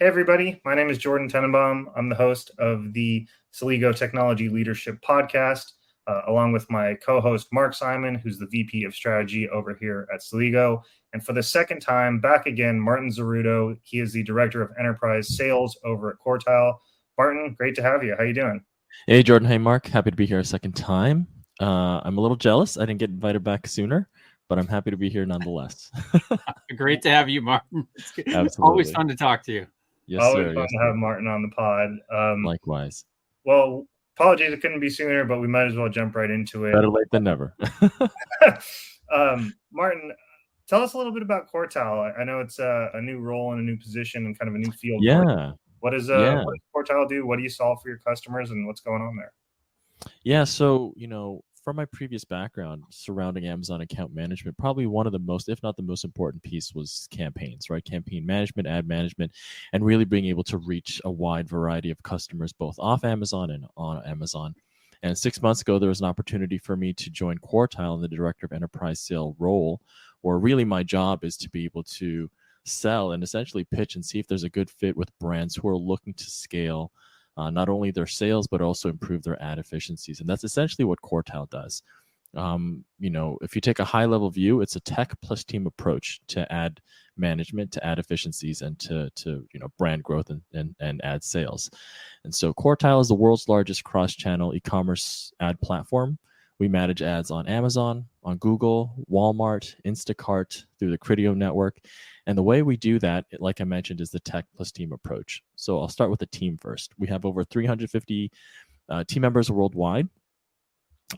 Hey, everybody. My name is Jordan Tenenbaum. I'm the host of the Celigo Technology Leadership Podcast, along with my co-host, Mark Simon, who's the VP of Strategy over here at Celigo. And for the second time, back again, Martin Zerrudo. He is the Director of Enterprise Sales over at Quartile. Martin, great to have you. How you doing? Hey, Jordan. Hey, Mark. Happy to be here a second time. I'm a little jealous. I didn't get invited back sooner, but I'm happy to be here nonetheless. Great to have you, Martin. It's Absolutely. always fun to talk to you. Yes, Always sir. fun to have Martin on the pod. Likewise. Well, apologies it couldn't be sooner, but we might as well jump right into it. Better late than never. Martin, tell us a little bit about Quartile. I know it's a new role and a new position and kind of a new field. Yeah. What does Quartile do? What do you solve for your customers, and what's going on there? Yeah. So, from my previous background surrounding Amazon account management, probably one of the most, if not the most important piece was campaigns, right? Campaign management, ad management, and really being able to reach a wide variety of customers, both off Amazon and on Amazon. And 6 months ago, there was an opportunity for me to join Quartile in the Director of Enterprise Sale role, where really my job is to be able to sell and essentially pitch and see if there's a good fit with brands who are looking to scale not only their sales, but also improve their ad efficiencies. And that's essentially what Quartile does. If you take a high level view, it's a tech plus team approach to ad management, to ad efficiencies, and to brand growth and ad sales. And so Quartile is the world's largest cross-channel e-commerce ad platform. We manage ads on Amazon, on Google, Walmart, Instacart, through the Criteo network. And the way we do that, like I mentioned, is the tech plus team approach. So I'll start with the team first. We have over 350 team members worldwide.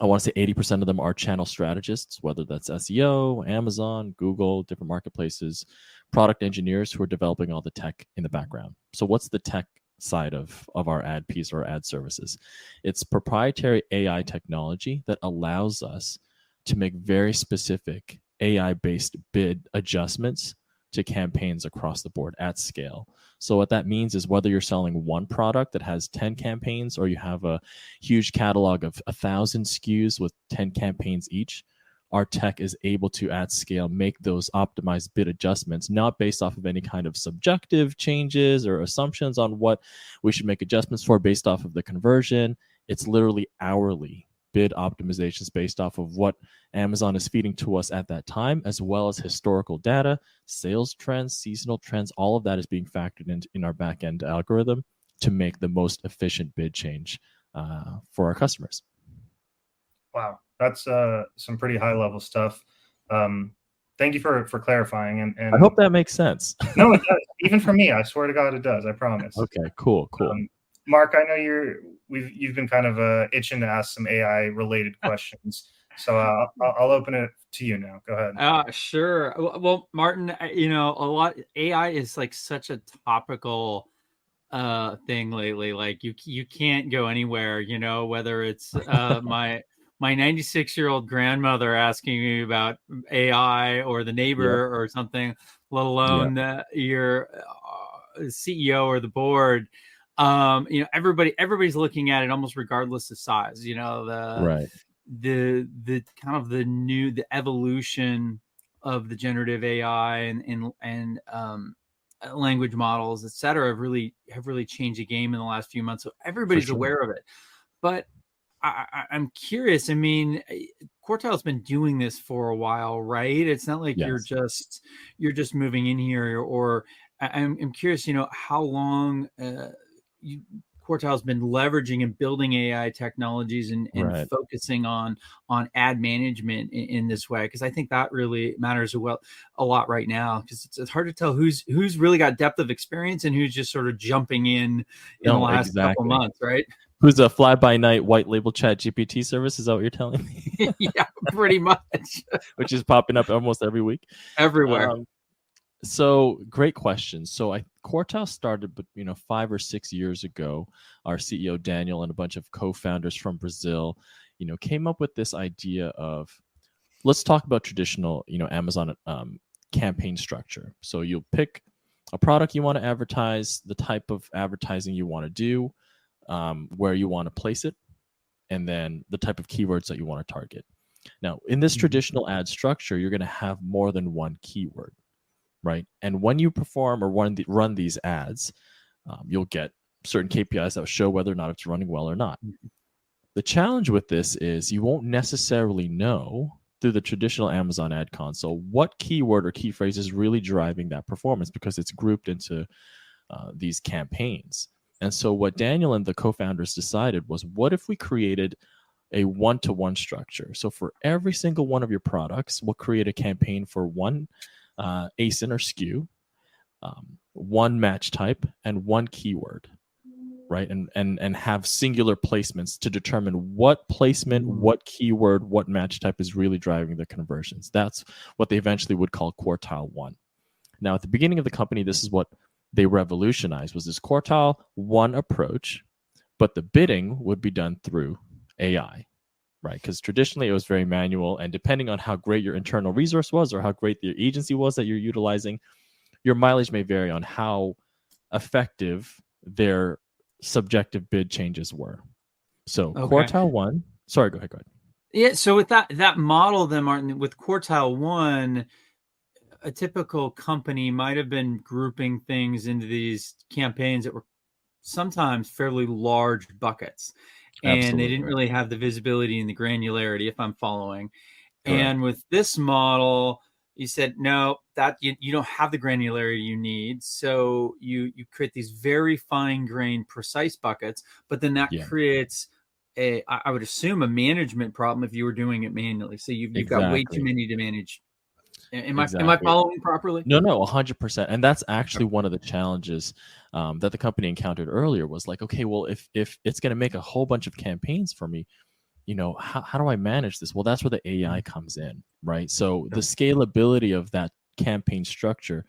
I want to say 80% of them are channel strategists, whether that's SEO, Amazon, Google, different marketplaces, product engineers who are developing all the tech in the background. So what's the tech side of our ad piece or ad services? It's proprietary AI technology that allows us to make very specific AI-based bid adjustments to campaigns across the board at scale. So what that means is whether you're selling one product that has 10 campaigns or you have a huge catalog of 1,000 SKUs with 10 campaigns each, our tech is able to, at scale, make those optimized bid adjustments, not based off of any kind of subjective changes or assumptions on what we should make adjustments for based off of the conversion. It's literally hourly bid optimizations based off of what Amazon is feeding to us at that time, as well as historical data, sales trends, seasonal trends. All of that is being factored in our back-end algorithm to make the most efficient bid change for our customers. Wow, that's some pretty high-level stuff. Thank you for clarifying. And I hope that makes sense. No, it does. Even for me, I swear to God, it does. I promise. Okay, cool. Mark, I know you've been kind of itching to ask some AI related questions, so I'll open it to you now. Go ahead. Sure. Well, Martin, AI is like such a topical thing lately. Like you can't go anywhere. Whether it's my 96-year-old grandmother asking me about AI or the neighbor or something, let alone your CEO or the board. Everybody's looking at it almost regardless of size. The kind of the evolution of the generative AI and language models, et cetera, have really changed the game in the last few months. So everybody's aware of it. But I'm curious. I mean, Quartile's been doing this for a while, right? It's not like you're just moving in here. Or I'm curious. How long Quartile's been leveraging and building AI technologies and focusing on ad management in this way, because I think that really matters a lot right now, because it's hard to tell who's really got depth of experience and who's just sort of jumping in the last couple months, right? Who's a fly-by-night white label chat GPT service? Is that what you're telling me? Yeah, pretty much. Which is popping up almost every week. Everywhere. So great question. So Quartile started, 5 or 6 years ago. Our CEO Daniel and a bunch of co-founders from Brazil, came up with this idea of, let's talk about traditional, Amazon campaign structure. So you'll pick a product you want to advertise, the type of advertising you want to do, where you want to place it, and then the type of keywords that you want to target. Now, in this traditional ad structure, you're going to have more than one keyword. Right. And when you perform or run these ads, You'll get certain KPIs that will show whether or not it's running well or not. The challenge with this is you won't necessarily know through the traditional Amazon ad console what keyword or key phrase is really driving that performance, because it's grouped into these campaigns. And so what Daniel and the co-founders decided was, what if we created a one-to-one structure? So for every single one of your products, we'll create a campaign for one ASIN or SKU, one match type, and one keyword, right? And have singular placements to determine what placement, what keyword, what match type is really driving the conversions. That's what they eventually would call Quartile 1. Now, at the beginning of the company, this is what they revolutionized, was this Quartile 1 approach, but the bidding would be done through AI, right? Because traditionally it was very manual, and depending on how great your internal resource was or how great the agency was that you're utilizing, your mileage may vary on how effective their subjective bid changes were. So Quartile 1, sorry, go ahead. Yeah, so with that model then, Martin, with Quartile 1, a typical company might have been grouping things into these campaigns that were sometimes fairly large buckets. And Absolutely. They didn't really have the visibility and the granularity, if I'm following. Correct. And with this model, you said, no, that you don't have the granularity you need. So you create these very fine-grained, precise buckets, but then that creates I would assume, a management problem if you were doing it manually. So you've got way too many to manage. Am I following properly? No, 100%. And that's actually one of the challenges that the company encountered earlier, was like, okay, well, if it's going to make a whole bunch of campaigns for me, how do I manage this? Well, that's where the AI comes in, right? So the scalability of that campaign structure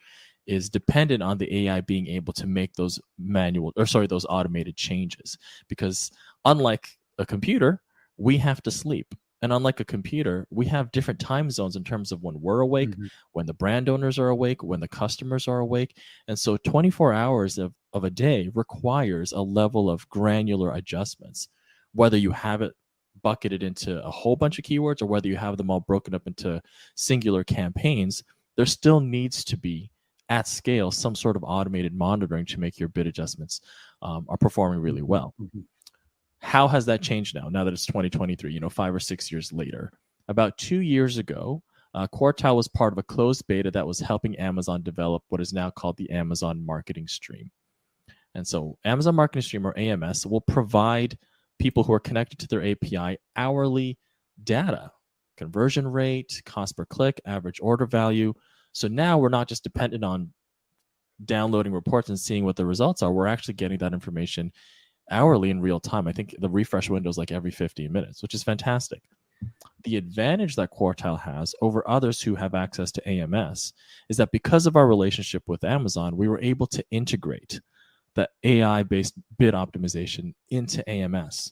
is dependent on the AI being able to make those those automated changes. Because unlike a computer, we have to sleep. And unlike a computer, we have different time zones in terms of when we're awake, when the brand owners are awake, when the customers are awake. And so 24 hours of a day requires a level of granular adjustments, whether you have it bucketed into a whole bunch of keywords or whether you have them all broken up into singular campaigns. There still needs to be, at scale, some sort of automated monitoring to make your bid adjustments are performing really well. How has that changed now that it's 2023, 5 or 6 years later? About 2 years ago, Quartile was part of a closed beta that was helping Amazon develop what is now called the Amazon Marketing Stream. And so Amazon Marketing Stream, or AMS, will provide people who are connected to their API hourly data, conversion rate, cost per click, average order value. So now we're not just dependent on downloading reports and seeing what the results are. We're actually getting that information hourly in real time. I think the refresh window is like every 15 minutes, which is fantastic. The advantage that Quartile has over others who have access to AMS is that because of our relationship with Amazon, we were able to integrate the AI-based bid optimization into AMS.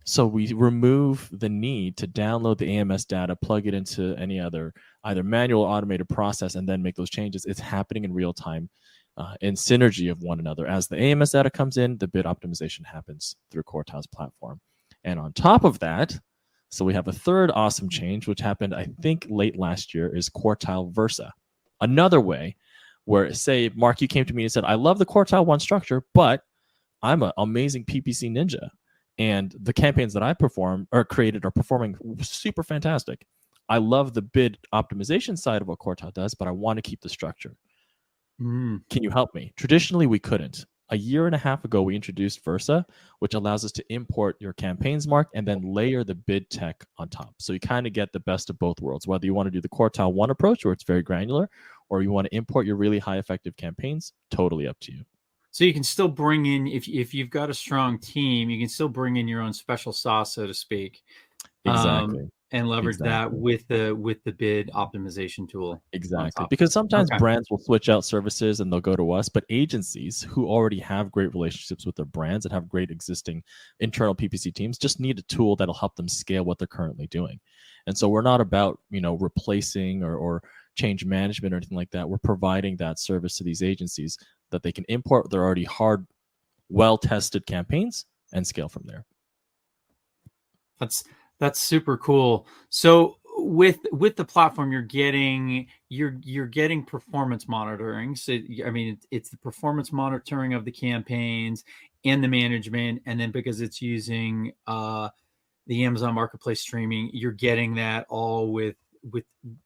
So we remove the need to download the AMS data, plug it into any other either manual or automated process, and then make those changes. It's happening in real time in synergy of one another. As the AMS data comes in, the bid optimization happens through Quartile's platform. And on top of that, so we have a third awesome change, which happened, I think, late last year, is Quartile Versa. Another way where, say, Mark, you came to me and said, I love the Quartile 1 structure, but I'm an amazing PPC ninja. And the campaigns that I created are performing super fantastic. I love the bid optimization side of what Quartile does, but I want to keep the structure. Can you help me? Traditionally, we couldn't. A year and a half ago, we introduced Versa, which allows us to import your campaigns, Mark, and then layer the bid tech on top. So you kind of get the best of both worlds, whether you want to do the Quartile 1 approach, where it's very granular, or you want to import your really high effective campaigns, totally up to you. So you can still bring in, if you've got a strong team, you can still bring in your own special sauce, so to speak. Exactly. And leverage that with the bid optimization tool. Exactly. Because sometimes brands will switch out services and they'll go to us, but agencies who already have great relationships with their brands and have great existing internal PPC teams just need a tool that'll help them scale what they're currently doing. And so we're not about, replacing or change management or anything like that. We're providing that service to these agencies that they can import their already hard, well-tested campaigns and scale from there. That's super cool. So with the platform, you're getting you're getting performance monitoring. So I mean, it's the performance monitoring of the campaigns and the management, and then because it's using the Amazon Marketplace streaming, you're getting that all with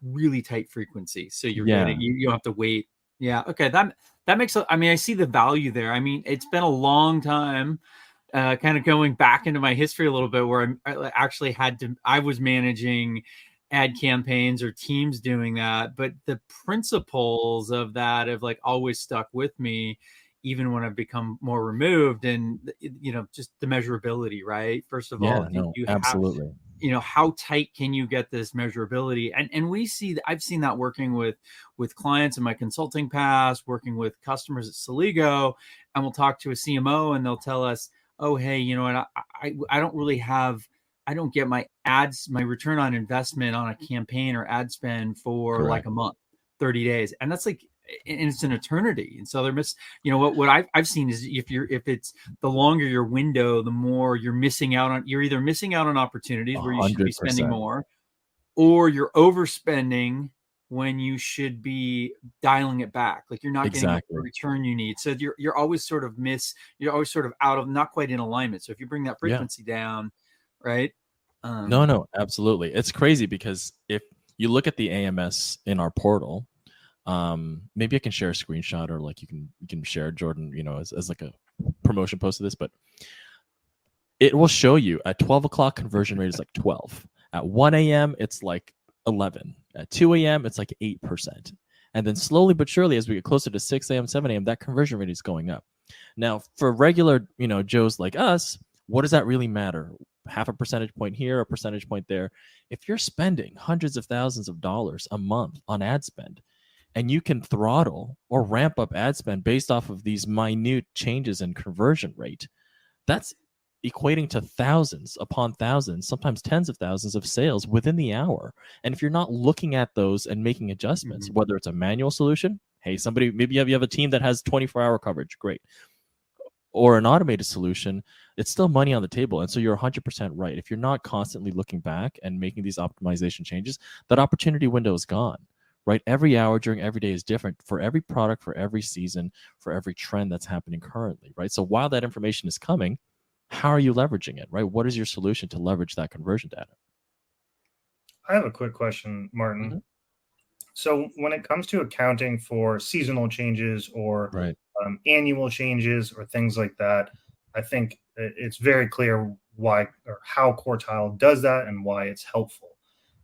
really tight frequency. So you're getting you don't have to wait. Yeah, okay, that makes. I mean, I see the value there. I mean, it's been a long time. Kind of going back into my history a little bit, where I actually I was managing ad campaigns or teams doing that, but the principles of that have like always stuck with me, even when I've become more removed. And just the measurability, right? First of all, you have, absolutely. How tight can you get this measurability? And I've seen that working with clients in my consulting past, working with customers at Celigo, and we'll talk to a CMO and they'll tell us, oh, hey, and I don't really have, I don't get my return on investment on a campaign or ad spend for Correct. like a month, 30 days. And that's like, and it's an eternity. And so what I've seen is if it's the longer your window, the more you're either missing out on opportunities where you should be spending 100%. more, or you're overspending when you should be dialing it back. Like you're not getting the return you need. So you're always sort of out of, not quite in alignment. So if you bring that frequency down, right? No, absolutely. It's crazy because if you look at the AMS in our portal, maybe I can share a screenshot, or like you can share, Jordan, as like a promotion post of this, but it will show you at 12 o'clock conversion rate is like 12. At 1 a.m. it's like 11. At 2 a.m. it's like 8%. And then slowly but surely, as we get closer to 6 a.m., 7 a.m., that conversion rate is going up. Now, for regular, Joes like us, what does that really matter? Half a percentage point here, a percentage point there. If you're spending hundreds of thousands of dollars a month on ad spend, and you can throttle or ramp up ad spend based off of these minute changes in conversion rate, that's equating to thousands upon thousands, sometimes tens of thousands of sales within the hour. And if you're not looking at those and making adjustments, whether it's a manual solution, hey, maybe you have a team that has 24-hour coverage, great, or an automated solution, it's still money on the table. And so you're 100% right. If you're not constantly looking back and making these optimization changes, that opportunity window is gone. Right? Every hour during every day is different for every product, for every season, for every trend that's happening currently, right? So while that information is coming, how are you leveraging it, right? What is your solution to leverage that conversion data? I have a quick question, Martin. So when it comes to accounting for seasonal changes or annual changes or things like that, I think it's very clear why or how Quartile does that and why it's helpful.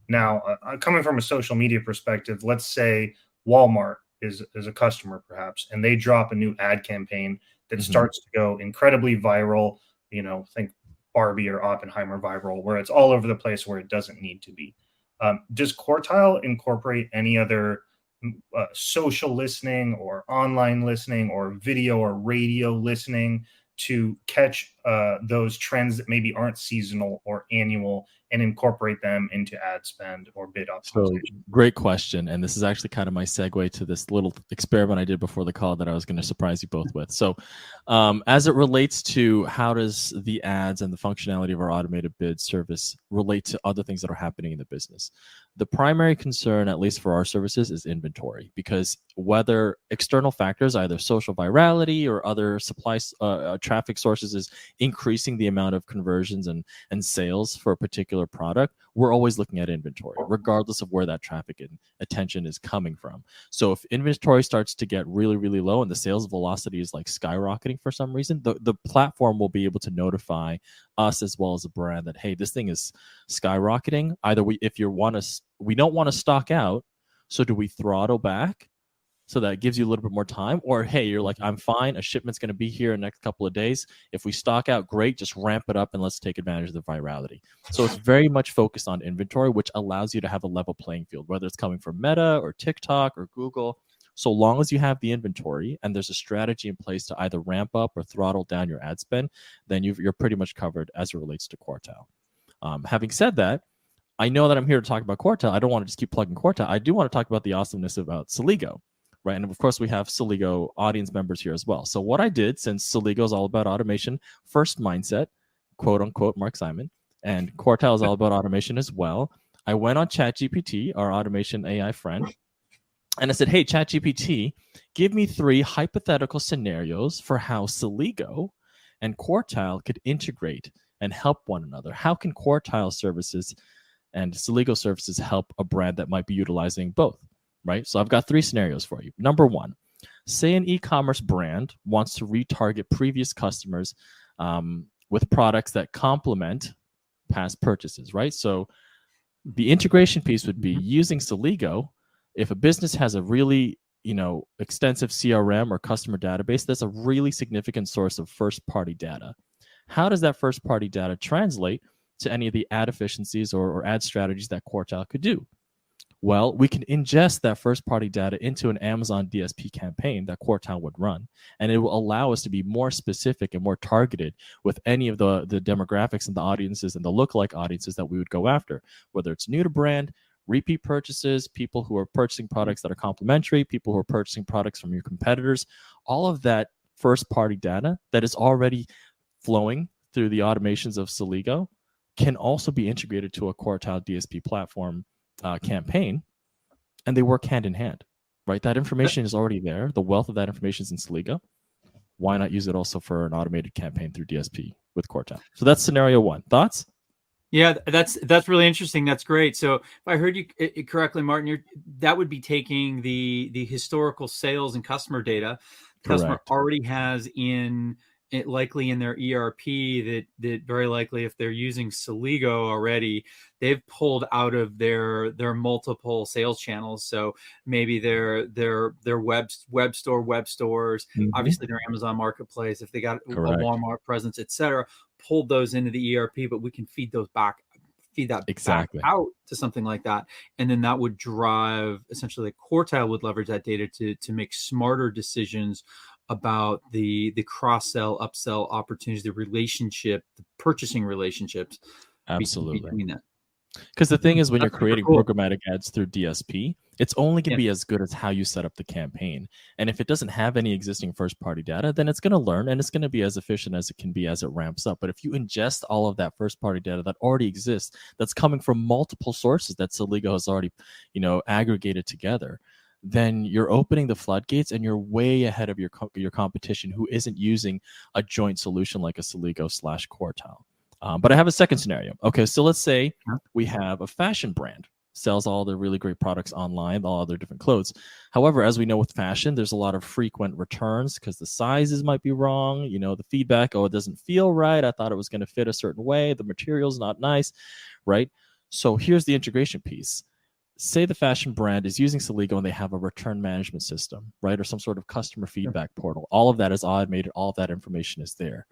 Now, coming from a social media perspective, let's say Walmart is a customer perhaps, and they drop a new ad campaign that starts to go incredibly viral, think Barbie or Oppenheimer viral, where it's all over the place where it doesn't need to be. Does Quartile incorporate any other social listening or online listening or video or radio listening to catch those trends that maybe aren't seasonal or annual and incorporate them into ad spend or bid optimization? So great question. And this is actually kind of my segue to this little experiment I did before the call that I was going to surprise you both with. So as it relates to how does the ads and the functionality of our automated bid service relate to other things that are happening in the business? The primary concern, at least for our services, is inventory, because whether external factors, either social virality or other supply traffic sources, is increasing the amount of conversions and sales for a particular product, we're always looking at inventory, regardless of where that traffic and attention is coming from. So if inventory starts to get really, really low and the sales velocity is like skyrocketing for some reason, the platform will be able to notify us as well as a brand that, hey, this thing is skyrocketing. Either we don't want to stock out, so do we throttle back? So that gives you a little bit more time. Or, hey, you're like, I'm fine. A shipment's going to be here in the next couple of days. If we stock out, great. Just ramp it up and let's take advantage of the virality. So it's very much focused on inventory, which allows you to have a level playing field, whether it's coming from Meta or TikTok or Google. So long as you have the inventory and there's a strategy in place to either ramp up or throttle down your ad spend, then you're pretty much covered as it relates to Quartile. Having said that, I know that I'm here to talk about Quartile. I don't want to just keep plugging Quartile. I do want to talk about the awesomeness about Celigo. Right. And of course, we have Celigo audience members here as well. So what I did, since Celigo is all about automation, first mindset, quote unquote, Mark Simon, and Quartile is all about automation as well, I went on ChatGPT, our automation AI friend, And I said, hey, ChatGPT, give me 3 hypothetical scenarios for how Celigo and Quartile could integrate and help one another. How can Quartile services and Celigo services help a brand that might be utilizing both, right? So I've got 3 scenarios for you. Number 1, say an e-commerce brand wants to retarget previous customers with products that complement past purchases, right? So the integration piece would be using Celigo. If a business has a really extensive CRM or customer database, that's a really significant source of first-party data. How does that first-party data translate to any of the ad efficiencies or ad strategies that Quartile could do? Well, we can ingest that first-party data into an Amazon DSP campaign that Quartile would run, and it will allow us to be more specific and more targeted with any of the demographics and the audiences and the lookalike audiences that we would go after, whether it's new to brand, repeat purchases, people who are purchasing products that are complementary, people who are purchasing products from your competitors. All of that first-party data that is already flowing through the automations of Celigo can also be integrated to a Quartile DSP platform campaign, and they work hand in hand, right? That information is already there. The wealth of that information is in Celigo. Why not use it also for an automated campaign through DSP with Quartile? So that's scenario 1. Thoughts? Yeah, that's really interesting. That's great. So if I heard you correctly, Martin, that would be taking the historical sales and customer data the customer already has likely in their ERP that very likely, if they're using Celigo already, they've pulled out of their multiple sales channels. So maybe their web stores, obviously their Amazon marketplace, if they got a Walmart presence, etc., pulled those into the ERP, but we can feed that back out to something like that. And then that would drive, essentially, Quartile would leverage that data to make smarter decisions about the cross-sell, upsell opportunities, the purchasing relationships. Absolutely. Between that. Because the thing is, when you're creating programmatic ads through DSP, it's only going to be as good as how you set up the campaign. And if it doesn't have any existing first-party data, then it's going to learn, and it's going to be as efficient as it can be as it ramps up. But if you ingest all of that first-party data that already exists, that's coming from multiple sources that Celigo has already, aggregated together, then you're opening the floodgates, and you're way ahead of your competition who isn't using a joint solution like a Celigo/Quartile. But I have a second scenario. Okay, so let's say we have a fashion brand, sells all their really great products online, all their different clothes. However, as we know with fashion, there's a lot of frequent returns because the sizes might be wrong. The feedback, it doesn't feel right. I thought it was going to fit a certain way. The material's not nice, right? So here's the integration piece. Say the fashion brand is using Celigo and they have a return management system, right? Or some sort of customer feedback portal. All of that is automated. All of that information is there.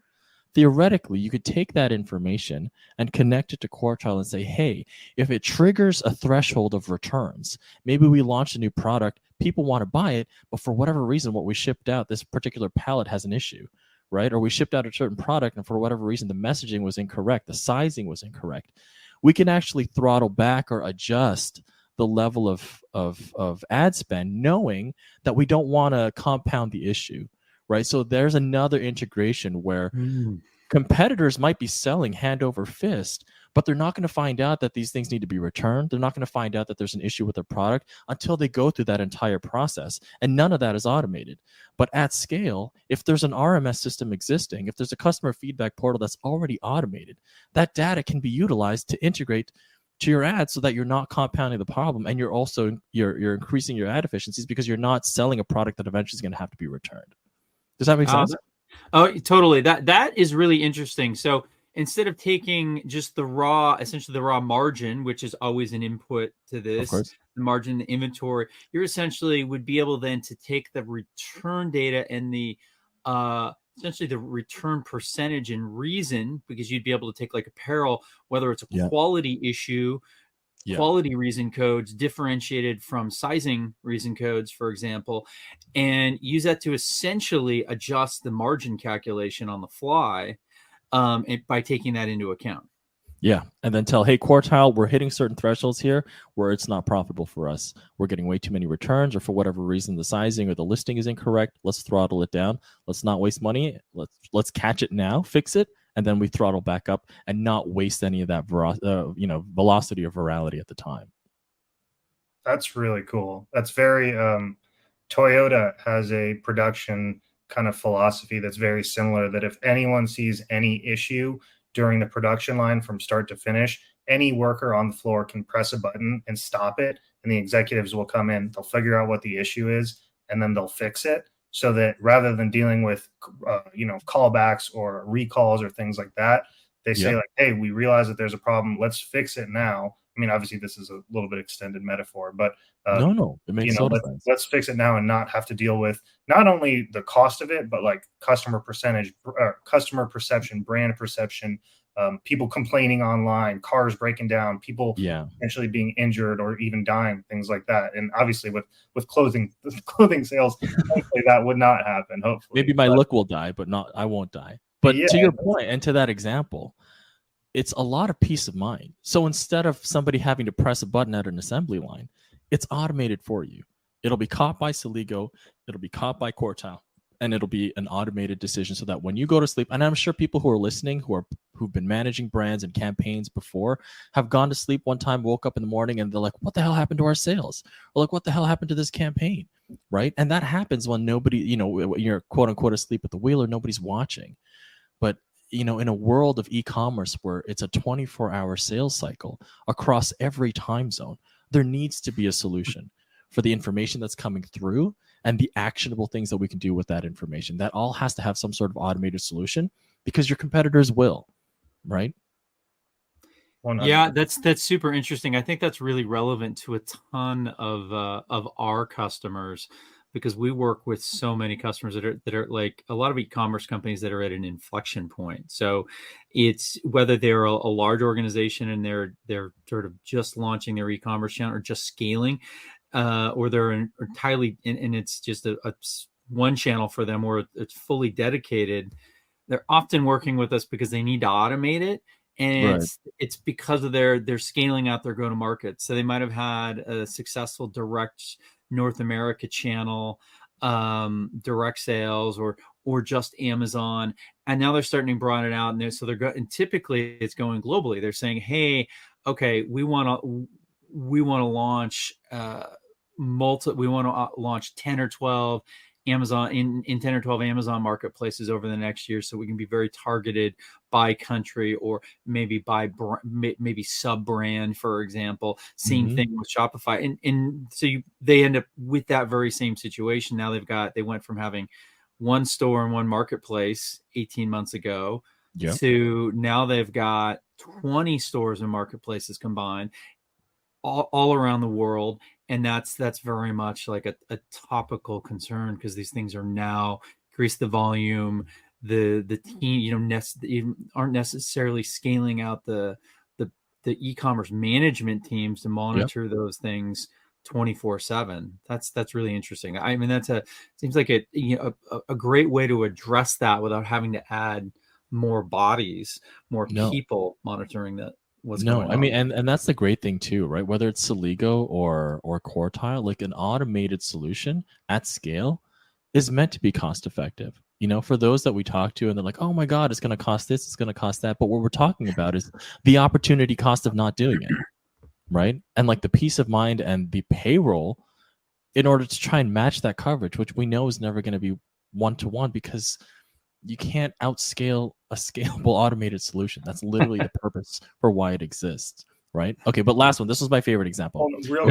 Theoretically, you could take that information and connect it to Quartile and say, hey, if it triggers a threshold of returns, maybe we launched a new product, people want to buy it, but for whatever reason, what we shipped out, this particular palette has an issue, right? Or we shipped out a certain product, and for whatever reason, the messaging was incorrect, the sizing was incorrect. We can actually throttle back or adjust the level of ad spend, knowing that we don't want to compound the issue. Right. So there's another integration where competitors might be selling hand over fist, but they're not going to find out that these things need to be returned. They're not going to find out that there's an issue with their product until they go through that entire process. And none of that is automated. But at scale, if there's an RMS system existing, if there's a customer feedback portal that's already automated, that data can be utilized to integrate to your ads so that you're not compounding the problem, and you're also you're increasing your ad efficiencies because you're not selling a product that eventually is going to have to be returned. Does that make sense? Oh, totally. That is really interesting. So instead of taking just essentially the raw margin, which is always an input to this, the margin, the inventory, you're essentially would be able then to take the return data and the essentially the return percentage and reason, because you'd be able to take like apparel, whether it's a quality issue, quality reason codes differentiated from sizing reason codes, for example, and use that to essentially adjust the margin calculation on the fly by taking that into account. Yeah. And then tell, hey, Quartile, we're hitting certain thresholds here where it's not profitable for us. We're getting way too many returns, or for whatever reason, the sizing or the listing is incorrect. Let's throttle it down. Let's not waste money. Let's catch it now, fix it, and then we throttle back up and not waste any of that velocity or virality at the time. That's really cool. That's very Toyota has a production kind of philosophy that's very similar, that if anyone sees any issue during the production line from start to finish, any worker on the floor can press a button and stop it, and the executives will come in, they'll figure out what the issue is, and then they'll fix it, so that rather than dealing with callbacks or recalls or things like that, they say, Yep. like, hey, we realize that there's a problem, let's fix it now. I mean, obviously this is a little bit extended metaphor, but No, it makes total sense. let's fix it now and not have to deal with not only the cost of it, but like customer perception, brand perception, people complaining online, cars breaking down, people Yeah. potentially being injured or even dying, things like that. And obviously with clothing sales, hopefully that would not happen. Hopefully, Maybe my look will die, but I won't die. But yeah, to your point and to that example, it's a lot of peace of mind. So instead of somebody having to press a button at an assembly line, it's automated for you. It'll be caught by Celigo, it'll be caught by Quartile, and it'll be an automated decision so that when you go to sleep, and I'm sure people who are listening who've been managing brands and campaigns before have gone to sleep one time, woke up in the morning, and they're like, what the hell happened to our sales? Or like, what the hell happened to this campaign? Right? And that happens when nobody, you're quote unquote asleep at the wheel or nobody's watching. But in a world of e-commerce where it's a 24-hour sales cycle across every time zone, there needs to be a solution for the information that's coming through and the actionable things that we can do with that information. That all has to have some sort of automated solution because your competitors will, right? 100%. Yeah, that's super interesting. I think that's really relevant to a ton of our customers, because we work with so many customers that are like a lot of e-commerce companies that are at an inflection point. So it's whether they're a large organization and they're sort of just launching their e-commerce channel or just scaling, or they're entirely and it's just a one channel for them, or it's fully dedicated. They're often working with us because they need to automate it. And Right. it's because of they're scaling out their go-to-market. So they might have had a successful direct North America channel, direct sales, or just Amazon, and now they're starting to broaden it out. And and typically it's going globally. They're saying, hey, okay, we want to launch we want to launch 10 or 12 Amazon in 10 or 12 Amazon marketplaces over the next year, so we can be very targeted by country, or maybe maybe sub brand, for example. Same thing with Shopify, and so they end up with that very same situation. Now they went from having one store and one marketplace 18 months ago to now they've got 20 stores and marketplaces combined all around the world. And that's very much like a topical concern, because these things are now increase the volume. The team, aren't necessarily scaling out the e-commerce management teams to monitor those things 24/7. That's really interesting. I mean, seems like a great way to address that without having to add more bodies, more people monitoring that. I mean, and that's the great thing too, right? Whether it's Celigo or Quartile, like an automated solution at scale is meant to be cost effective. For those that we talk to and they're like, oh my God, it's going to cost this, it's going to cost that. But what we're talking about is the opportunity cost of not doing it, right? And like the peace of mind and the payroll in order to try and match that coverage, which we know is never going to be one-to-one, because you can't outscale a scalable automated solution. That's literally the purpose for why it exists, right? Okay, but last one. This was my favorite example. Real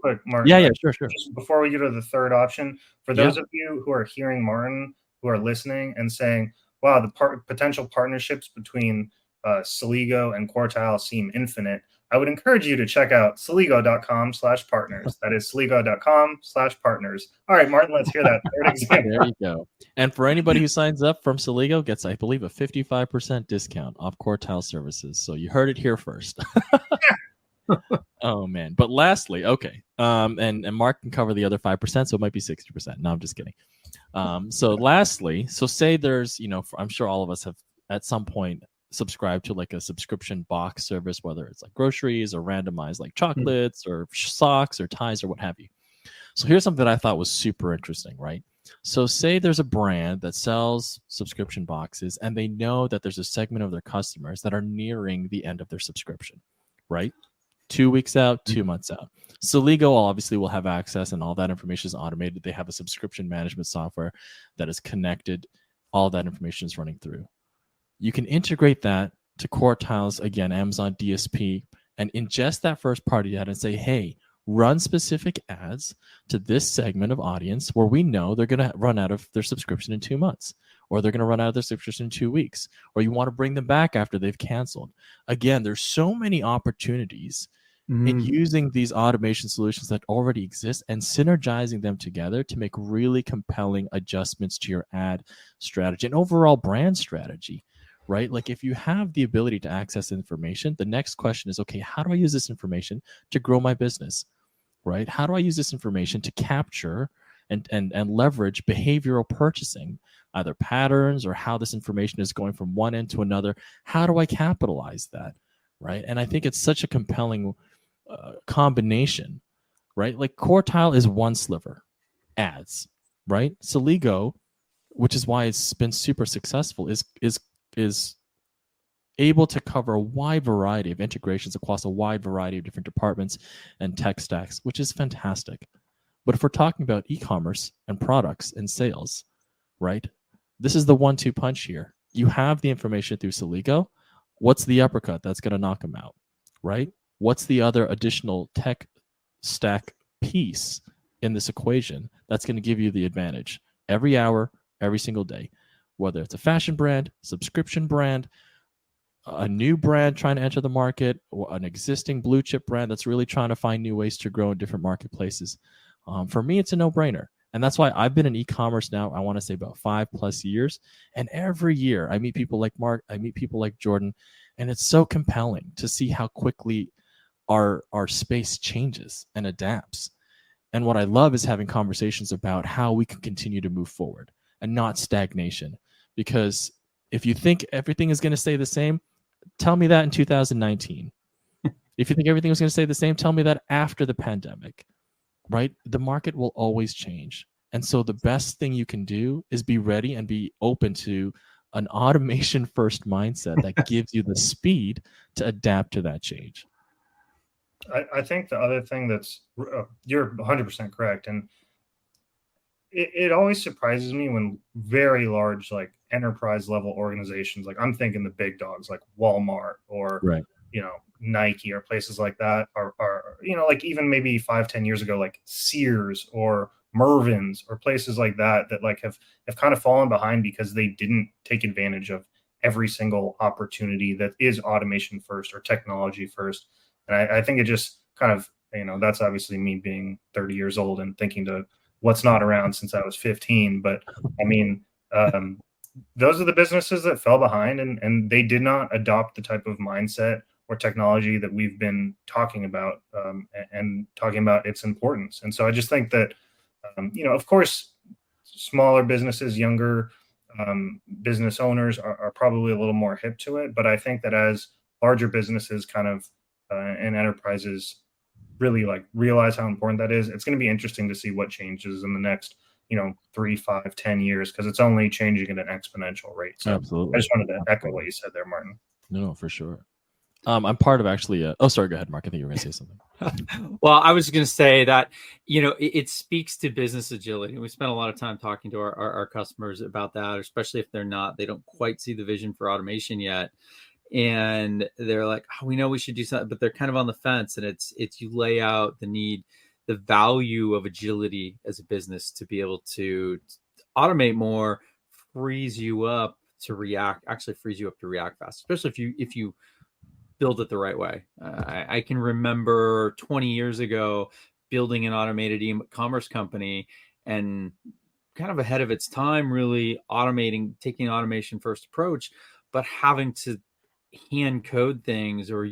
quick, Martin. Yeah, sure. Just before we get to the third option, for those of you who are hearing Martin, who are listening and saying, wow, the potential partnerships between Celigo and Quartile seem infinite, I would encourage you to check out celigo.com/partners. That is celigo.com/partners. All right, Martin, let's hear that third example. There you go. And for anybody who signs up from Celigo gets, I believe, a 55% discount off Quartile services. So you heard it here first. Oh man. But lastly, okay. And Mark can cover the other 5%, so it might be 60%. No, I'm just kidding. So lastly, say there's, I'm sure all of us have at some point subscribe to like a subscription box service, whether it's like groceries or randomized like chocolates or socks or ties or what have you. So here's something that I thought was super interesting, right? So say there's a brand that sells subscription boxes and they know that there's a segment of their customers that are nearing the end of their subscription, right? 2 weeks out, 2 months out. Celigo obviously will have access, and all that information is automated. They have a subscription management software that is connected. All that information is running through. You can integrate that to Quartile's, again, Amazon DSP, and ingest that first party data and say, hey, run specific ads to this segment of audience where we know they're going to run out of their subscription in 2 months, or they're going to run out of their subscription in 2 weeks, or you want to bring them back after they've canceled. Again, there's so many opportunities in using these automation solutions that already exist and synergizing them together to make really compelling adjustments to your ad strategy and overall brand strategy, right? Like if you have the ability to access information, the next question is, okay, how do I use this information to grow my business, right? How do I use this information to capture and leverage behavioral purchasing, either patterns or how this information is going from one end to another? How do I capitalize that, right? And I think it's such a compelling combination, right? Like Quartile is one sliver, ads, right? Celigo, which is why it's been super successful, is able to cover a wide variety of integrations across a wide variety of different departments and tech stacks, which is fantastic. But if we're talking about e-commerce and products and sales, right? This is the 1-2 punch here. You have the information through Celigo. What's the uppercut that's going to knock them out, right? What's the other additional tech stack piece in this equation that's going to give you the advantage every hour, every single day, whether it's a fashion brand, subscription brand, a new brand trying to enter the market, or an existing blue chip brand that's really trying to find new ways to grow in different marketplaces. For me, it's a no-brainer. And that's why I've been in e-commerce now, I want to say about 5+ years. And every year I meet people like Mark, I meet people like Jordan, and it's so compelling to see how quickly our space changes and adapts. And what I love is having conversations about how we can continue to move forward and not stagnation. Because if you think everything is going to stay the same, tell me that in 2019. If you think everything is going to stay the same, tell me that after the pandemic, right? The market will always change. And so the best thing you can do is be ready and be open to an automation first mindset that gives you the speed to adapt to that change. I think the other thing that's, you're 100% correct. And it always surprises me when very large, like enterprise level organizations, like I'm thinking the big dogs like Walmart or, right, Nike or places like that are, like even maybe 5-10 years ago, like Sears or Mervyn's or places like that like have kind of fallen behind because they didn't take advantage of every single opportunity that is automation first or technology first. And I think it just kind of, that's obviously me being 30 years old and thinking to what's not around since I was 15. But I mean, those are the businesses that fell behind and they did not adopt the type of mindset or technology that we've been talking about and talking about its importance. And so I just think that, of course, smaller businesses, younger business owners are probably a little more hip to it. But I think that as larger businesses kind of and enterprises really like realize how important that is, it's going to be interesting to see what changes in the next 3, 5, 10 years, because it's only changing at an exponential rate. So absolutely. I just wanted to echo what you said there, Martin. No, for sure. I'm part of actually sorry, go ahead, Mark. I think you were going to say something. Well, I was going to say that it speaks to business agility. We spent a lot of time talking to our customers about that, especially if they don't quite see the vision for automation yet. And they're like, oh, we know we should do something, but they're kind of on the fence. And it's you lay out the value of agility as a business to be able to automate more, frees you up to react fast, especially if you build it the right way. I can remember 20 years ago building an automated e-commerce company and kind of ahead of its time, really taking automation first approach, but having to hand code things or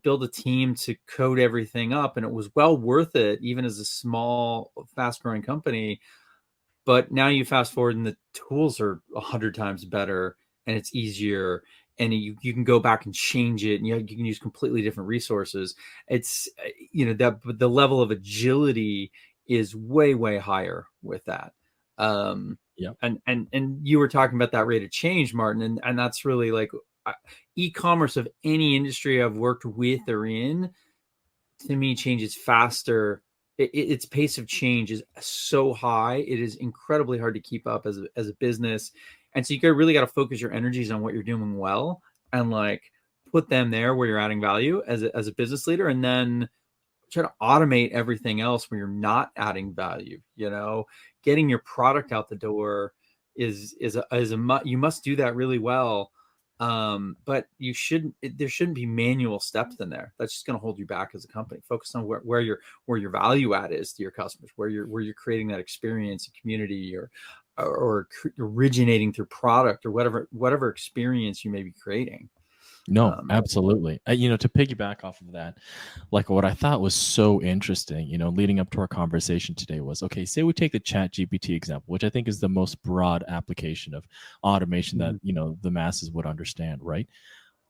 build a team to code everything up. And it was well worth it, even as a small, fast growing company. But now you fast forward and the tools are 100 times better and it's easier. And you can go back and change it, and you can use completely different resources. It's, that the level of agility is way, way higher with that. Yeah. And you were talking about that rate of change, Martin, and that's really like e-commerce of any industry I've worked with or in, to me, changes faster. Its pace of change is so high. It is incredibly hard to keep up as a business. And so you really got to focus your energies on what you're doing well, and like put them there where you're adding value as a business leader, and then try to automate everything else where you're not adding value. Getting your product out the door is you must do that really well. But there shouldn't be manual steps in there. That's just going to hold you back as a company. Focus on where your value add is to your customers, where you're creating that experience, community, or originating through product, or whatever experience you may be creating. No, absolutely. To piggyback off of that, like what I thought was so interesting, leading up to our conversation today was, okay, say we take the Chat GPT example, which I think is the most broad application of automation that, the masses would understand, right?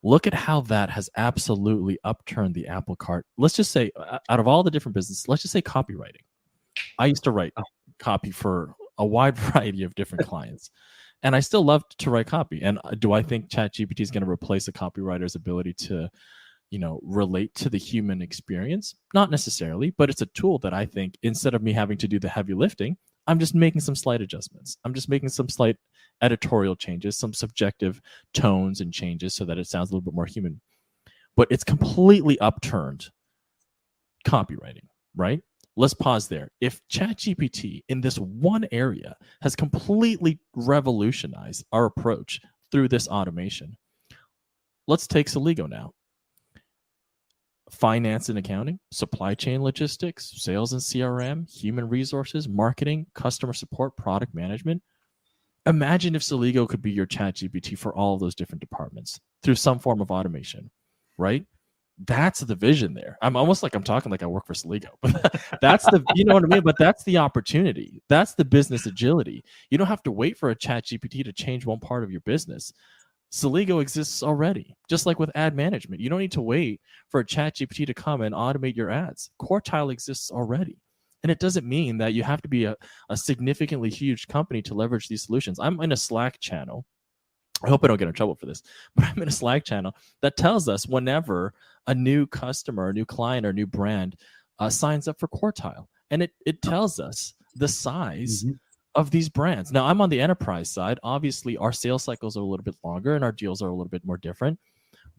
Look at how that has absolutely upturned the apple cart. Let's just say, out of all the different businesses, let's just say copywriting. I used to write copy for a wide variety of different clients. And I still love to write copy. And do I think ChatGPT is going to replace a copywriter's ability to, relate to the human experience? Not necessarily, but it's a tool that I think, instead of me having to do the heavy lifting, I'm just making some slight adjustments. I'm just making some slight editorial changes, some subjective tones and changes so that it sounds a little bit more human. But it's completely upturned copywriting, right? Let's pause there. If ChatGPT in this one area has completely revolutionized our approach through this automation, let's take Celigo now. Finance and accounting, supply chain logistics, sales and CRM, human resources, marketing, customer support, product management. Imagine if Celigo could be your ChatGPT for all of those different departments through some form of automation, right? That's the vision there. I'm almost like I'm talking like I work for Celigo, but that's the, you know what I mean? But that's the opportunity. That's the business agility. You don't have to wait for a Chat GPT to change one part of your business. Celigo exists already, just like with ad management. You don't need to wait for a Chat GPT to come and automate your ads. Quartile exists already. And it doesn't mean that you have to be a significantly huge company to leverage these solutions. I'm in a Slack channel. I hope I don't get in trouble for this, but I'm in a Slack channel that tells us whenever a new customer, a new client, or a new brand signs up for Quartile. And it tells us the size of these brands. Now, I'm on the enterprise side. Obviously, our sales cycles are a little bit longer and our deals are a little bit more different.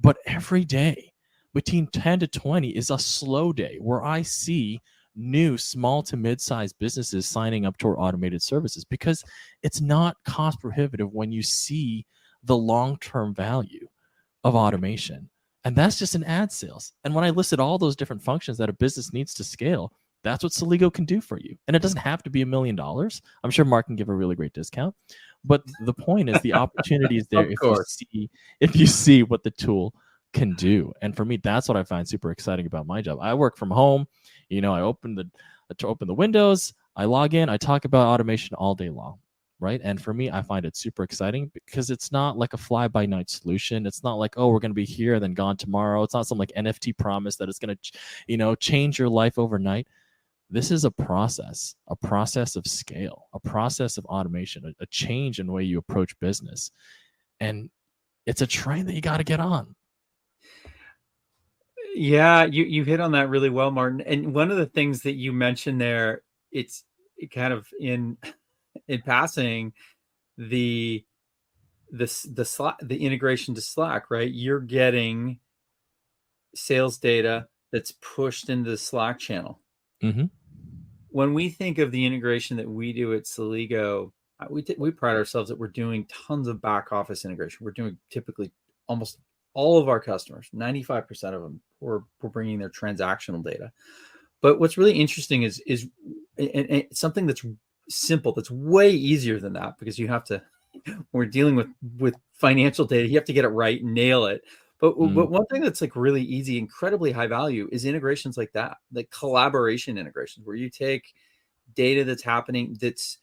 But every day between 10 to 20 is a slow day where I see new small to mid-sized businesses signing up to our automated services, because it's not cost prohibitive when you see the long-term value of automation. And that's just in ad sales. And when I listed all those different functions that a business needs to scale, that's what Celigo can do for you. And it doesn't have to be $1 million. I'm sure Mark can give a really great discount. But the point is, the opportunity is there if you see what the tool can do. And for me, that's what I find super exciting about my job. I work from home. I open the windows, I log in, I talk about automation all day long. Right. And for me, I find it super exciting because it's not like a fly by night solution. It's not like, oh, we're going to be here and then gone tomorrow. It's not some like NFT promise that it's going to, change your life overnight. This is a process of scale, a process of automation, a change in the way you approach business. And it's a train that you got to get on. Yeah, you hit on that really well, Martin. And one of the things that you mentioned there, it's kind of in passing, the integration to Slack, right? You're getting sales data that's pushed into the Slack channel. When we think of the integration that we do at Celigo, we pride ourselves that we're doing tons of back office integration. We're doing typically almost all of our customers, 95% of them, we're bringing their transactional data. But what's really interesting is and something that's simple, that's way easier than that, because you have to, we're dealing with financial data, you have to get it right and nail it. But one thing that's like really easy, incredibly high value, is integrations like that, like collaboration integrations, where you take data that's happening, that's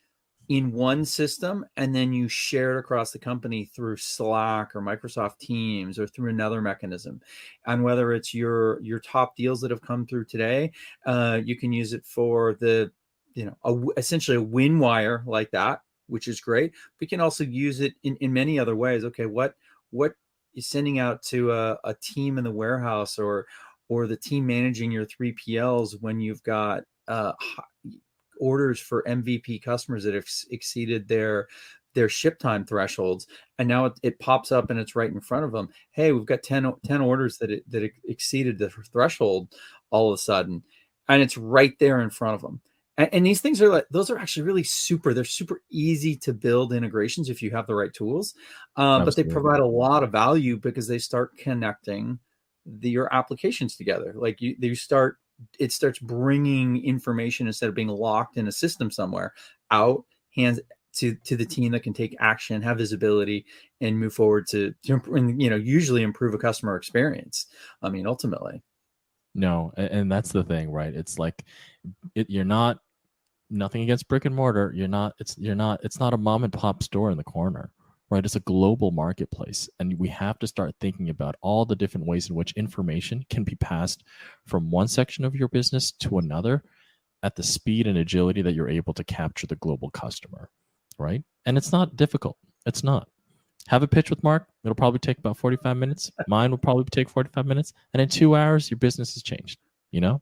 in one system, and then you share it across the company through Slack or Microsoft Teams or through another mechanism. And whether it's your top deals that have come through today, you can use it for the, essentially a win wire like that, which is great. We can also use it in many other ways. Okay, what sending out to a team in the warehouse or the team managing your 3PLs when you've got orders for MVP customers that have exceeded their ship time thresholds, and now it pops up and it's right in front of them. Hey, we've got 10 orders that exceeded the threshold all of a sudden, and it's right there in front of them. And these things are those are actually really they're super easy to build integrations if you have the right tools, but they provide a lot of value because they start connecting your applications together. Like it starts bringing information, instead of being locked in a system somewhere, out hands to the team that can take action, have visibility, and move forward to usually improve a customer experience. I mean, ultimately. No, and that's the thing, right? It's like you're not, nothing against brick and mortar. It's not a mom and pop store in the corner, right? It's a global marketplace, and we have to start thinking about all the different ways in which information can be passed from one section of your business to another at the speed and agility that you're able to capture the global customer, right? And it's not difficult. It's not. Have a pitch with Mark. It'll probably take about 45 minutes. Mine will probably take 45 minutes. And in 2 hours, your business has changed, 100%.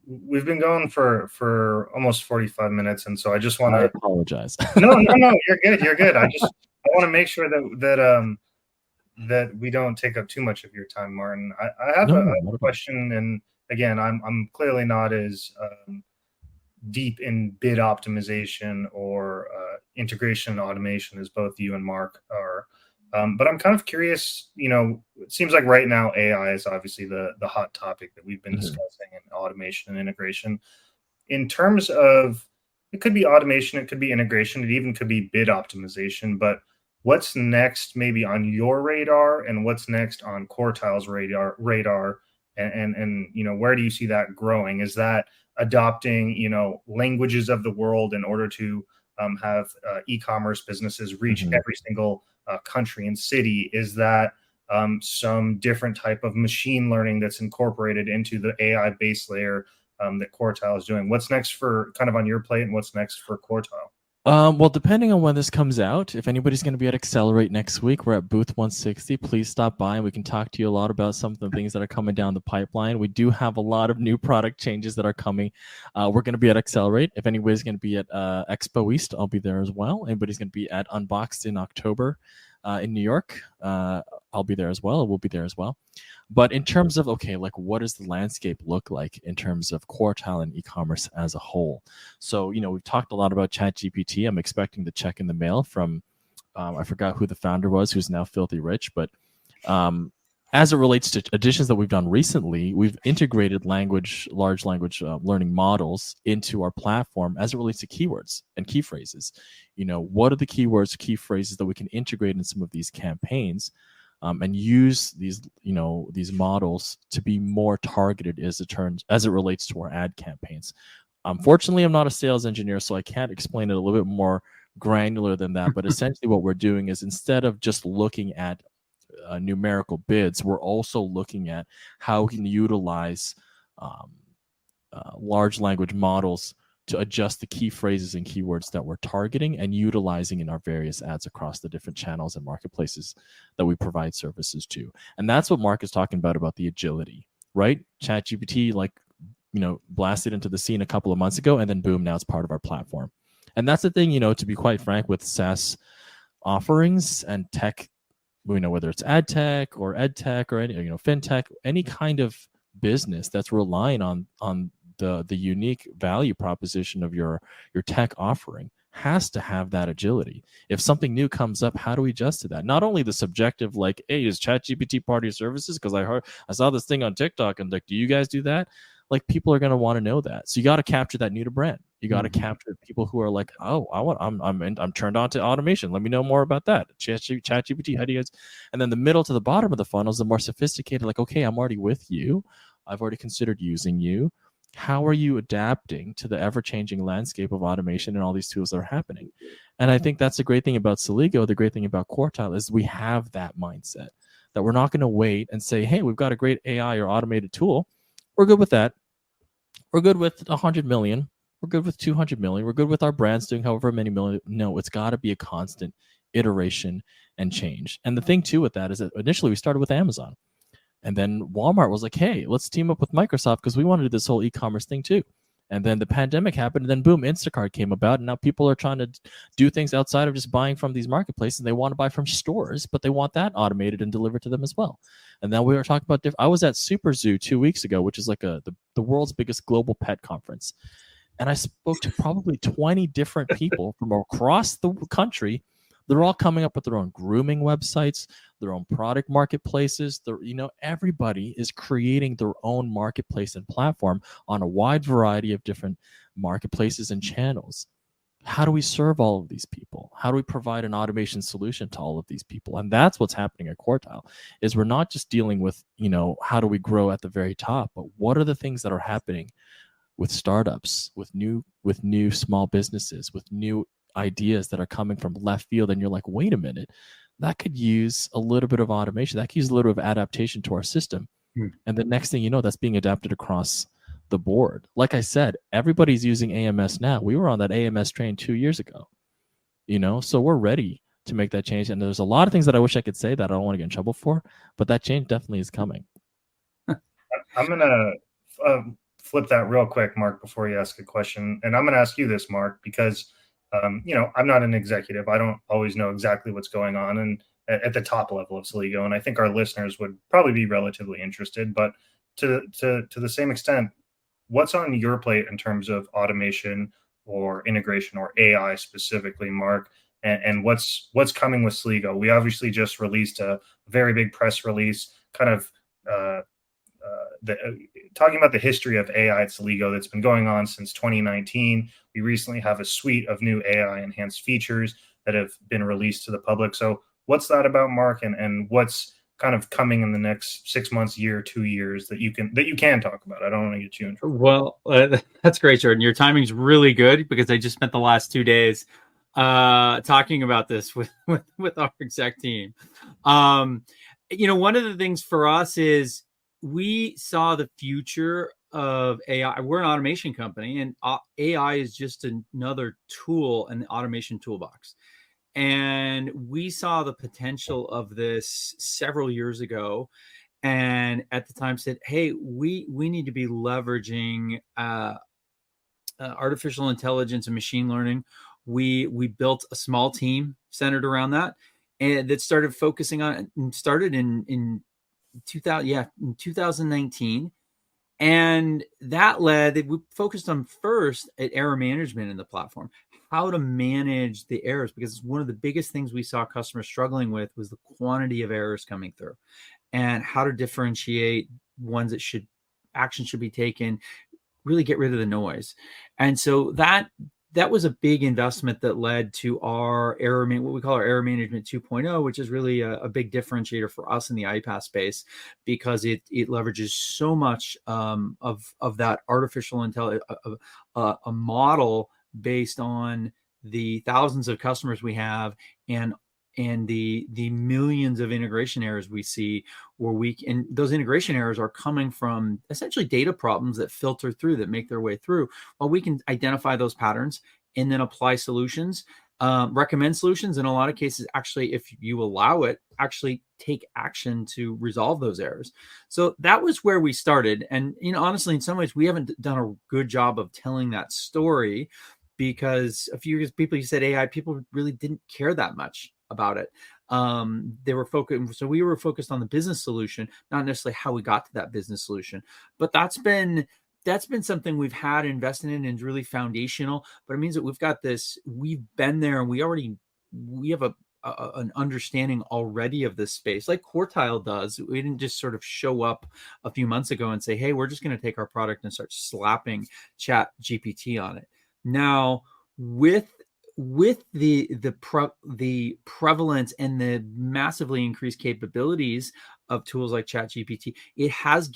We've been going for almost 45 minutes, and so I just want to apologize. No, you're good. I want to make sure that we don't take up too much of your time, Martin. I have a question, and again, I'm clearly not as deep in bid optimization or integration and automation as both you and Mark are. But I'm kind of curious, it seems like right now AI is obviously the hot topic that we've been discussing, in automation and integration. In terms of, it could be automation, it could be integration, it even could be bid optimization, but what's next maybe on your radar, and what's next on Quartile's radar, and where do you see that growing? Is that adopting, languages of the world in order to have e-commerce businesses reach every single country and city? Is that some different type of machine learning that's incorporated into the AI base layer that Quartile is doing? What's next for kind of on your plate, and what's next for Quartile? Well, depending on when this comes out, if anybody's going to be at Accelerate next week, we're at booth 160. Please stop by and we can talk to you a lot about some of the things that are coming down the pipeline. We do have a lot of new product changes that are coming. We're going to be at Accelerate. If anybody's going to be at Expo East, I'll be there as well. Anybody's going to be at Unboxed in October in New York, I'll be there as well. We'll be there as well. But in terms of, what does the landscape look like in terms of Quartile and e-commerce as a whole? So, we've talked a lot about ChatGPT. I'm expecting the check in the mail from, I forgot who the founder was, who's now filthy rich. But as it relates to additions that we've done recently, we've integrated large language learning models into our platform as it relates to keywords and key phrases. What are the keywords, key phrases that we can integrate in some of these campaigns? And use these models to be more targeted as it relates to our ad campaigns. Unfortunately, I'm not a sales engineer, so I can't explain it a little bit more granular than that. But essentially, what we're doing is, instead of just looking at numerical bids, we're also looking at how we can utilize large language models to adjust the key phrases and keywords that we're targeting and utilizing in our various ads across the different channels and marketplaces that we provide services to. And that's what Mark is talking about the agility, right? ChatGPT, blasted into the scene a couple of months ago, and then boom, now it's part of our platform. And that's the thing, to be quite frank, with SaaS offerings and tech, whether it's ad tech or ed tech or any, fintech, any kind of business that's relying on the unique value proposition of your tech offering has to have that agility. If something new comes up, how do we adjust to that? Not only the subjective, hey, is ChatGPT part of your services? Because I saw this thing on TikTok, and do you guys do that? People are going to want to know that. So you got to capture that new to brand. You got to capture people who are like, oh, I'm turned on to automation. Let me know more about that. ChatGPT, how do you guys? And then the middle to the bottom of the funnel is the more sophisticated. Okay, I'm already with you. I've already considered using you. How are you adapting to the ever-changing landscape of automation and all these tools that are happening? And I think that's the great thing about Celigo, the great thing about Quartile, is we have that mindset that we're not going to wait and say, hey, we've got a great AI or automated tool. We're good with that. We're good with 100 million. We're good with 200 million. We're good with our brands doing however many million. No, it's got to be a constant iteration and change. And the thing too with that is that initially we started with Amazon, and then Walmart was like, hey, let's team up with Microsoft because we want to do this whole e-commerce thing too. And then the pandemic happened, and then boom, Instacart came about, and now people are trying to do things outside of just buying from these marketplaces. And they want to buy from stores, but they want that automated and delivered to them as well. And then we were talking about I was at Super Zoo 2 weeks ago, which is like the world's biggest global pet conference. And I spoke to probably 20 different people from across the country. They're all coming up with their own grooming websites, their own product marketplaces. Everybody is creating their own marketplace and platform on a wide variety of different marketplaces and channels. How do we serve all of these people? How do we provide an automation solution to all of these people? And that's what's happening at Quartile, is we're not just dealing with, how do we grow at the very top, but what are the things that are happening with startups, with new small businesses, with new ideas that are coming from left field, and you're like, wait a minute, that could use a little bit of automation, that could use a little bit of adaptation to our system. And the next thing you know, that's being adapted across the board. Like I said, everybody's using AMS now. We were on that AMS train 2 years ago, so we're ready to make that change. And there's a lot of things that I wish I could say that I don't want to get in trouble for, but that change definitely is coming. I'm gonna flip that real quick, Mark, before you ask a question. And I'm gonna ask you this, Mark, because I'm not an executive. I don't always know exactly what's going on and at the top level of Celigo. And I think our listeners would probably be relatively interested. But to the same extent, what's on your plate in terms of automation or integration or AI specifically, Mark? And what's coming with Celigo? We obviously just released a very big press release, kind of talking about the history of AI at Celigo that's been going on since 2019. We recently have a suite of new AI enhanced features that have been released to the public. So what's that about, Mark? And what's kind of coming in the next 6 months, year, 2 years that you can talk about? I don't want to get you in trouble. Well, that's great, Jordan. Your timing's really good because I just spent the last 2 days talking about this with our exec team. One of the things for us is we saw the future of AI. We're an automation company, and AI is just another tool in the automation toolbox. And we saw the potential of this several years ago, and at the time said, hey, we need to be leveraging artificial intelligence and machine learning. We built a small team centered around that, and that started focusing on it, started in 2019. And that led, we focused on first at error management in the platform, how to manage the errors, because one of the biggest things we saw customers struggling with was the quantity of errors coming through, and how to differentiate ones that action should be taken, really get rid of the noise. And so that was a big investment that led to our what we call our error management 2.0, which is really a big differentiator for us in the iPaaS space, because it leverages so much of that artificial intelligence, a model based on the thousands of customers we have and the millions of integration errors we see, and those integration errors are coming from essentially data problems that filter through, that make their way through. Well, we can identify those patterns and then apply solutions, recommend solutions. In a lot of cases, actually, if you allow it, actually take action to resolve those errors. So that was where we started. And, honestly, in some ways, we haven't done a good job of telling that story, because a few years people, you said AI, people really didn't care that much about it. They were focused. So we were focused on the business solution, not necessarily how we got to that business solution. But that's been something we've had invested in and is really foundational. But it means that we've got this, we've been there, and we have an understanding already of this space, like Quartile does. We didn't just sort of show up a few months ago and say, hey, we're just going to take our product and start slapping Chat GPT on it. Now, with the prevalence and the massively increased capabilities of tools like ChatGPT, it has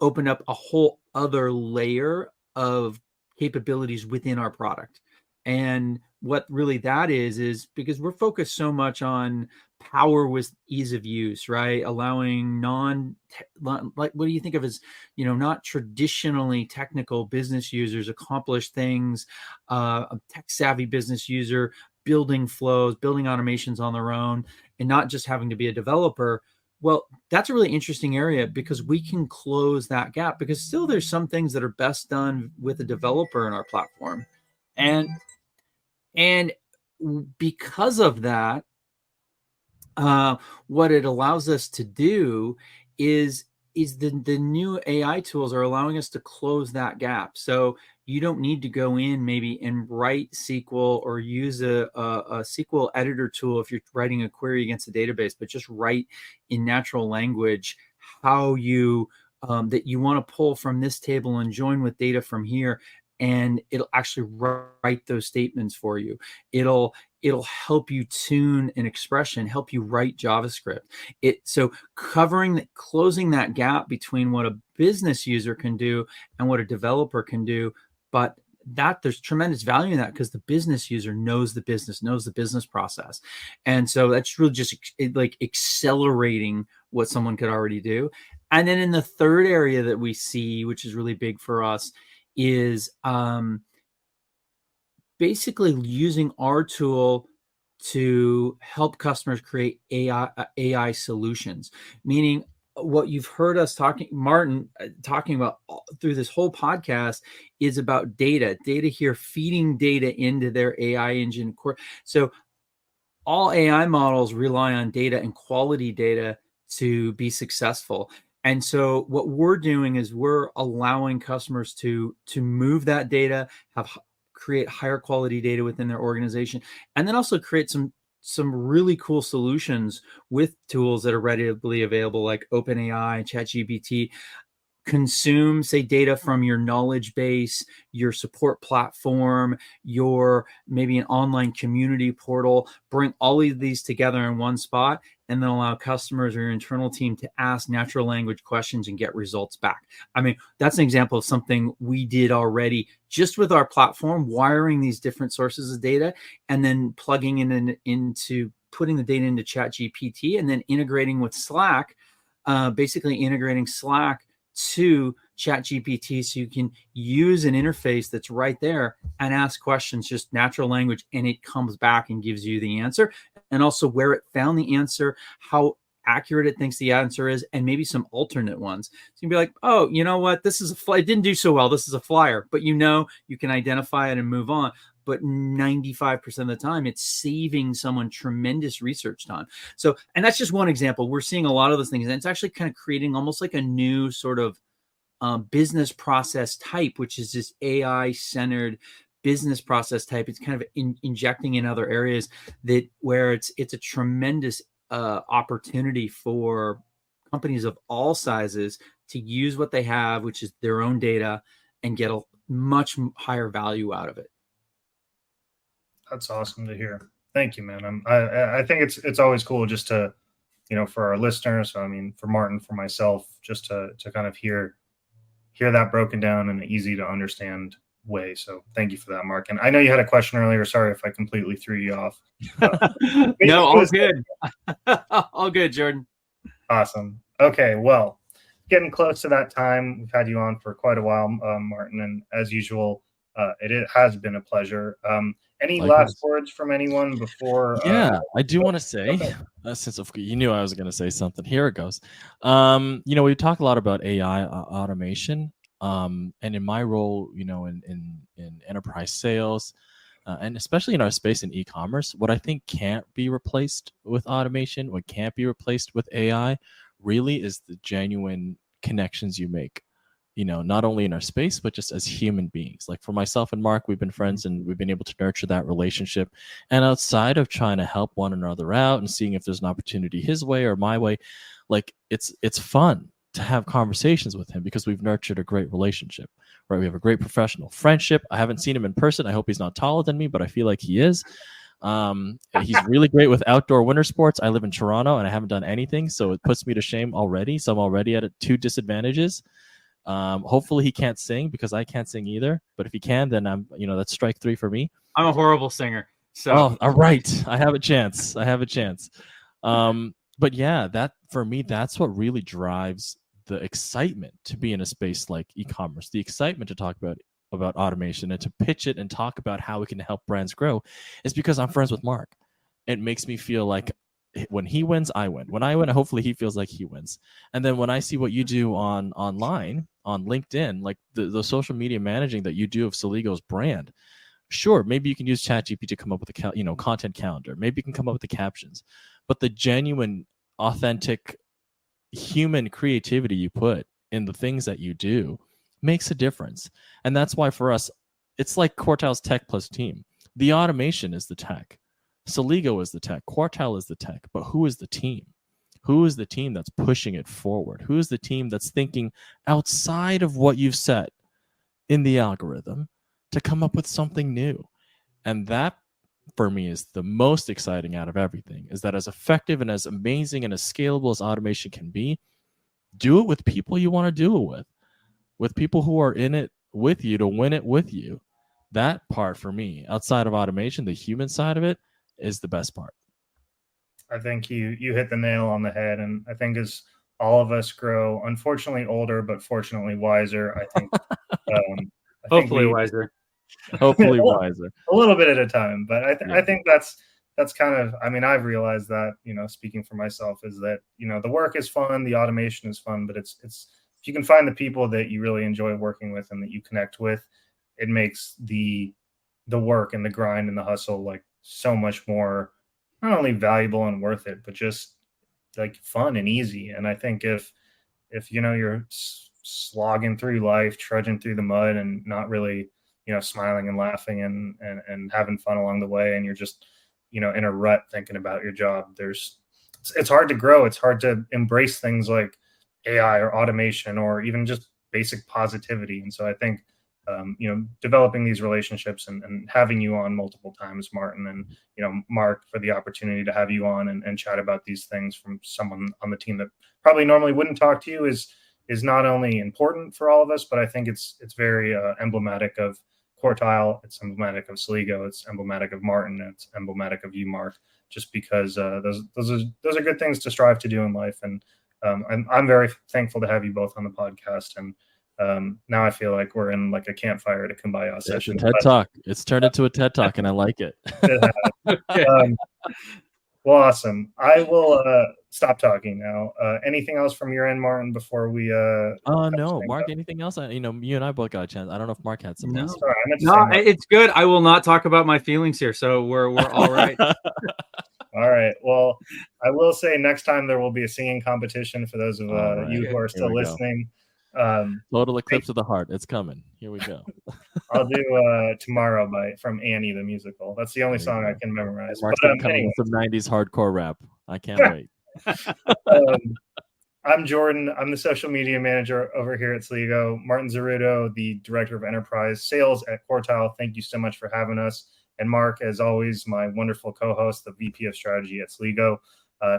opened up a whole other layer of capabilities within our product. And what really that is because we're focused so much on power with ease of use, right? Allowing like, what do you think of as, not traditionally technical business users accomplish things, a tech savvy business user building flows, building automations on their own, and not just having to be a developer. Well, that's a really interesting area because we can close that gap, because still there's some things that are best done with a developer in our platform. And because of that, what it allows us to do is the new AI tools are allowing us to close that gap. So you don't need to go in maybe and write SQL or use a SQL editor tool if you're writing a query against a database, but just write in natural language how you that you want to pull from this table and join with data from here, and it'll actually write those statements for you. It'll help you tune an expression, help you write JavaScript. So closing that gap between what a business user can do and what a developer can do, but that there's tremendous value in that because the business user knows the business process. And so that's really just like accelerating what someone could already do. And then in the third area that we see, which is really big for us, is basically using our tool to help customers create AI solutions. Meaning, what you've heard us Martin talking about through this whole podcast is about data here, feeding data into their AI engine. So all AI models rely on data and quality data to be successful. And so what we're doing is we're allowing customers to move that data, create higher quality data within their organization, and then also create some really cool solutions with tools that are readily available, like OpenAI, ChatGPT. Consume, say, data from your knowledge base, your support platform, your maybe an online community portal, bring all of these together in one spot, and then allow customers or your internal team to ask natural language questions and get results back. I mean, that's an example of something we did already just with our platform, wiring these different sources of data and then plugging into putting the data into ChatGPT and then integrating with Slack, basically integrating Slack to ChatGPT, so you can use an interface that's right there and ask questions, just natural language, and it comes back and gives you the answer, and also where it found the answer, how accurate it thinks the answer is, and maybe some alternate ones. So you can be like, oh, you know what, this is it didn't do so well, this is a flyer, but you can identify it and move on. But 95% of the time, it's saving someone tremendous research time. So, and that's just one example. We're seeing a lot of those things, and it's actually kind of creating almost like a new sort of business process type, which is this AI-centered business process type. It's kind of injecting in other areas where it's a tremendous opportunity for companies of all sizes to use what they have, which is their own data, and get a much higher value out of it. That's awesome to hear. Thank you, man. I think it's always cool just to, for our listeners. So I mean, for Martin, for myself, just to kind of hear that broken down in an easy to understand way. So thank you for that, Mark. And I know you had a question earlier. Sorry if I completely threw you off. No, all good. All good, Jordan. Awesome. Okay, well, getting close to that time. We've had you on for quite a while, Martin, and as usual, it has been a pleasure. Any last words from anyone before? Yeah, I do want to say, since you knew I was going to say something, here it goes. We talk a lot about AI automation, and in my role, in enterprise sales, and especially in our space in e-commerce, what I think can't be replaced with automation, what can't be replaced with AI, really is the genuine connections you make. Not only in our space, but just as human beings. Like for myself and Mark, we've been friends and we've been able to nurture that relationship. And outside of trying to help one another out and seeing if there's an opportunity his way or my way, like it's fun to have conversations with him because we've nurtured a great relationship, right? We have a great professional friendship. I haven't seen him in person. I hope he's not taller than me, but I feel like he is. He's really great with outdoor winter sports. I live in Toronto and I haven't done anything, so it puts me to shame already. So I'm already at two disadvantages. Hopefully he can't sing because I can't sing either. But if he can, then that's strike 3 for me. I'm a horrible singer. So all right. I have a chance. But yeah, that for me, that's what really drives the excitement to be in a space like e-commerce, the excitement to talk about about automation and to pitch it and talk about how we can help brands grow is because I'm friends with Mark. It makes me feel like when he wins, I win. When I win, hopefully he feels like he wins. And then when I see what you do online, on LinkedIn, like the social media managing that you do of Celigo's brand, sure, maybe you can use ChatGPT to come up with a content calendar. Maybe you can come up with the captions, but the genuine, authentic, human creativity you put in the things that you do makes a difference. And that's why for us, it's like Quartile's tech plus team. The automation is the tech. Celigo is the tech. Quartile is the tech. But who is the team? Who is the team that's pushing it forward? Who is the team that's thinking outside of what you've set in the algorithm to come up with something new? And that, for me, is the most exciting out of everything, is that as effective and as amazing and as scalable as automation can be, do it with people you want to do it with people who are in it with you to win it with you. That part, for me, outside of automation, the human side of it, is the best part. I think you hit the nail on the head. And I think as all of us grow, unfortunately older, but fortunately wiser, I think hopefully wiser. Hopefully wiser. A little bit at a time. But I think that's kind of, I mean, I've realized that, speaking for myself, is that, the work is fun, the automation is fun, but it's if you can find the people that you really enjoy working with and that you connect with, it makes the work and the grind and the hustle like so much more not only valuable and worth it, but just like fun and easy. And I think if you're slogging through life, trudging through the mud and not really, smiling and laughing and having fun along the way, and you're just, in a rut thinking about your job, it's hard to grow. It's hard to embrace things like AI or automation or even just basic positivity. And so I think, developing these relationships and having you on multiple times, Martin, and, Mark, for the opportunity to have you on and chat about these things from someone on the team that probably normally wouldn't talk to you is not only important for all of us, but I think it's very emblematic of Quartile. It's emblematic of Celigo. It's emblematic of Martin. It's emblematic of you, Mark, just because those are good things to strive to do in life. And I'm very thankful to have you both on the podcast. And now I feel like we're in like a campfire to Kumbaya session. It's a TED Talk. It's turned into a TED Talk, and I like it. Well, awesome. I will stop talking now. Anything else from your end, Martin, before we no, Mark, anything else? You and I both got a chance. I don't know if Mark had some. No, it's good. I will not talk about my feelings here, so we're all right. All right. Well, I will say next time there will be a singing competition for those of you who are still listening. Total Eclipse of the Heart. It's coming. Here we go. I'll do Tomorrow from Annie the musical. That's the only song I can memorize. Mark's coming with some 90s hardcore rap. I can't wait. I'm Jordan. I'm the social media manager over here at Celigo. Martin Zerrudo, the director of enterprise sales at Quartile. Thank you so much for having us. And Mark, as always, my wonderful co-host, the VP of strategy at Celigo.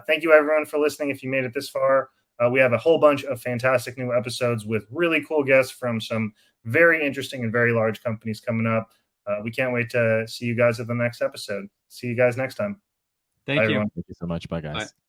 Thank you, everyone, for listening. If you made it this far, we have a whole bunch of fantastic new episodes with really cool guests from some very interesting and very large companies coming up. We can't wait to see you guys at the next episode. See you guys next time. Thank you. Everyone. Thank you so much. Bye, guys. Bye.